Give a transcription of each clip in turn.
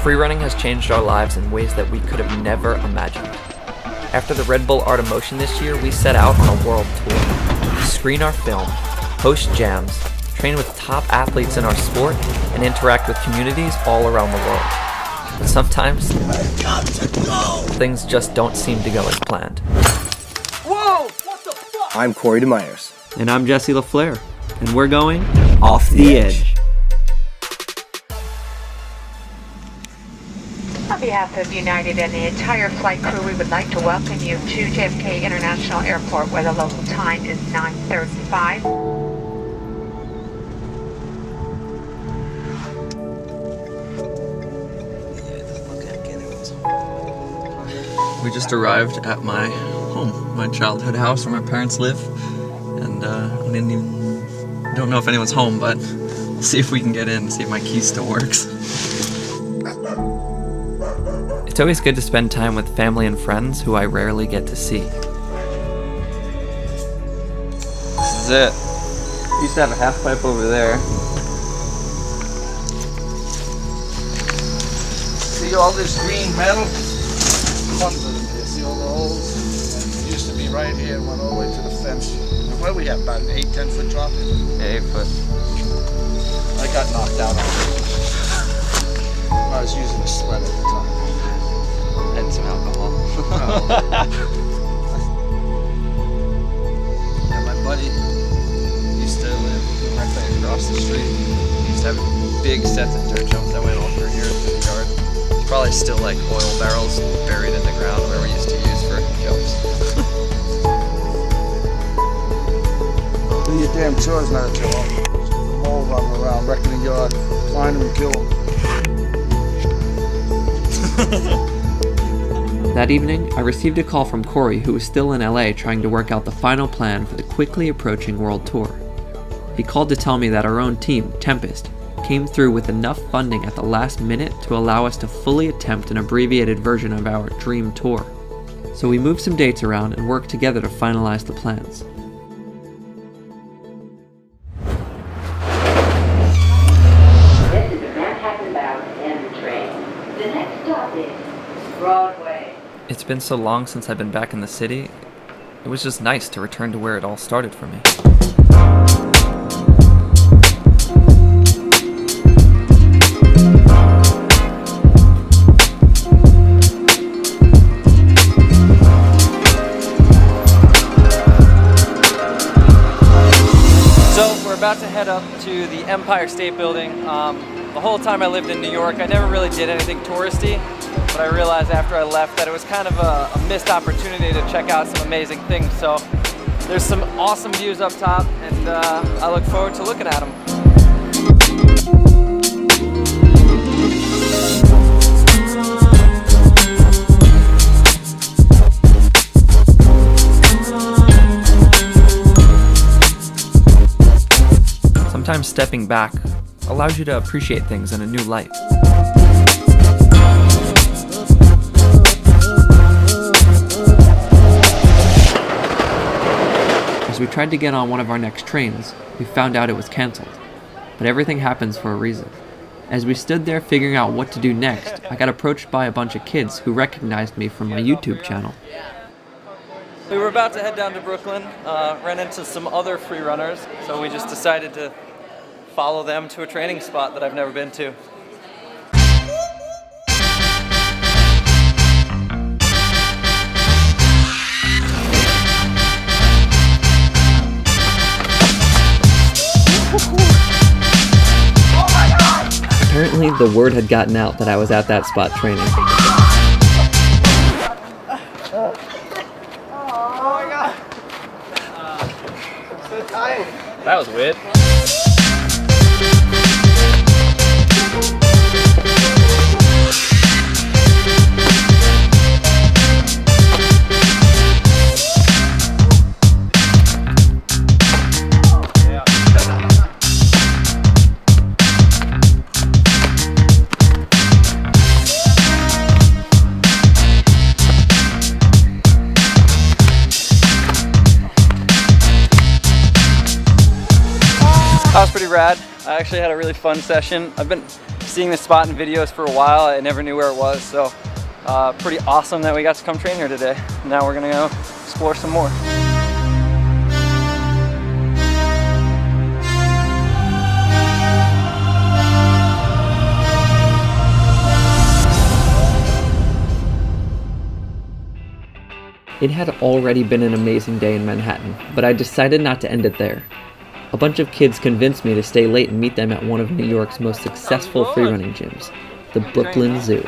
Freerunning has changed our lives in ways that we could have never imagined. After the Red Bull Art of Motion this year, we set out on a world tour. To screen our film, host jams, train with top athletes in our sport, and interact with communities all around the world. But sometimes, things just don't seem to go as planned. Whoa! What the fuck? I'm Corey DeMeyers. And I'm Jesse LaFleur. And we're going off the edge. On behalf of United and the entire flight crew, we would like to welcome you to JFK International Airport, where the local time is 9:35. We just arrived at my home, my childhood house where my parents live, and don't know if anyone's home, but we'll see if we can get in and see if my key still works. It's always good to spend time with family and friends who I rarely get to see. This is it. Used to have a half pipe over there. See all this green metal? Tons of them here. See all the holes? And it used to be right here and went all the way to the fence. What do we have, about an 8-10 foot drop? Yeah, 8 foot. I got knocked out on it. I was using a sled at the time. And some alcohol. And my buddy used to live directly across the street. He used to have big sets of dirt jumps that went all through here to the yard. Probably still like oil barrels buried in the ground where we used to use for jumps. Do your damn chores, not a chore. The mole running around, wrecking the yard, find them and kill them. That evening, I received a call from Corey, who was still in LA trying to work out the final plan for the quickly approaching world tour. He called to tell me that our own team, Tempest, came through with enough funding at the last minute to allow us to fully attempt an abbreviated version of our dream tour. So we moved some dates around and worked together to finalize the plans. This is the Manhattan-bound M train. The next stop is Broadway. It's been so long since I've been back in the city, it was just nice to return to where it all started for me. So we're about to head up to the Empire State Building. The whole time I lived in New York, I never really did anything touristy, but I realized after I left that it was kind of a missed opportunity to check out some amazing things. So there's some awesome views up top, and I look forward to looking at them. Sometimes stepping back allows you to appreciate things in a new light. As we tried to get on one of our next trains, we found out it was canceled. But everything happens for a reason. As we stood there figuring out what to do next, I got approached by a bunch of kids who recognized me from my YouTube channel. We were about to head down to Brooklyn, ran into some other free runners, so we just decided to follow them to a training spot that I've never been to. Apparently, the word had gotten out that I was at that spot training. That was weird. That was pretty rad. I actually had a really fun session. I've been seeing this spot in videos for a while. I never knew where it was, so pretty awesome that we got to come train here today. Now we're gonna go explore some more. It had already been an amazing day in Manhattan, but I decided not to end it there. A bunch of kids convinced me to stay late and meet them at one of New York's most successful freerunning gyms, the Brooklyn Zoo.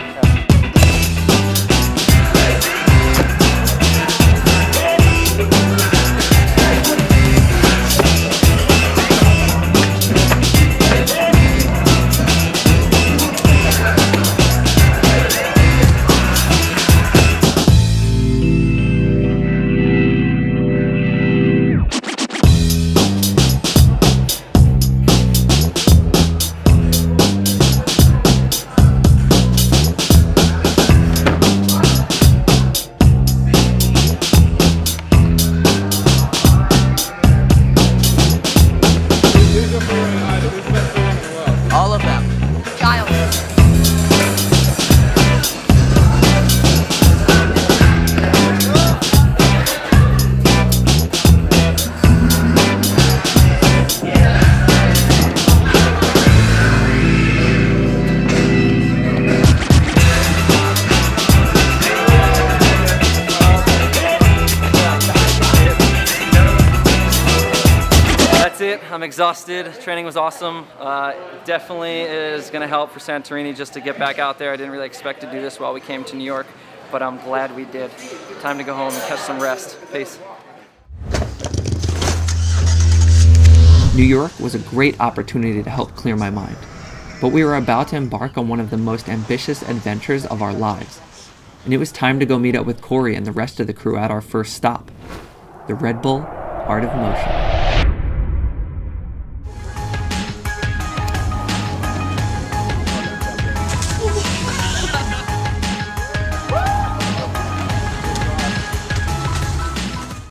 All of them. That's it. I'm exhausted. Training was awesome. Definitely is going to help for Santorini just to get back out there. I didn't really expect to do this while we came to New York, but I'm glad we did. Time to go home and catch some rest. Peace. New York was a great opportunity to help clear my mind, but we were about to embark on one of the most ambitious adventures of our lives, and it was time to go meet up with Corey and the rest of the crew at our first stop, the Red Bull Art of Motion.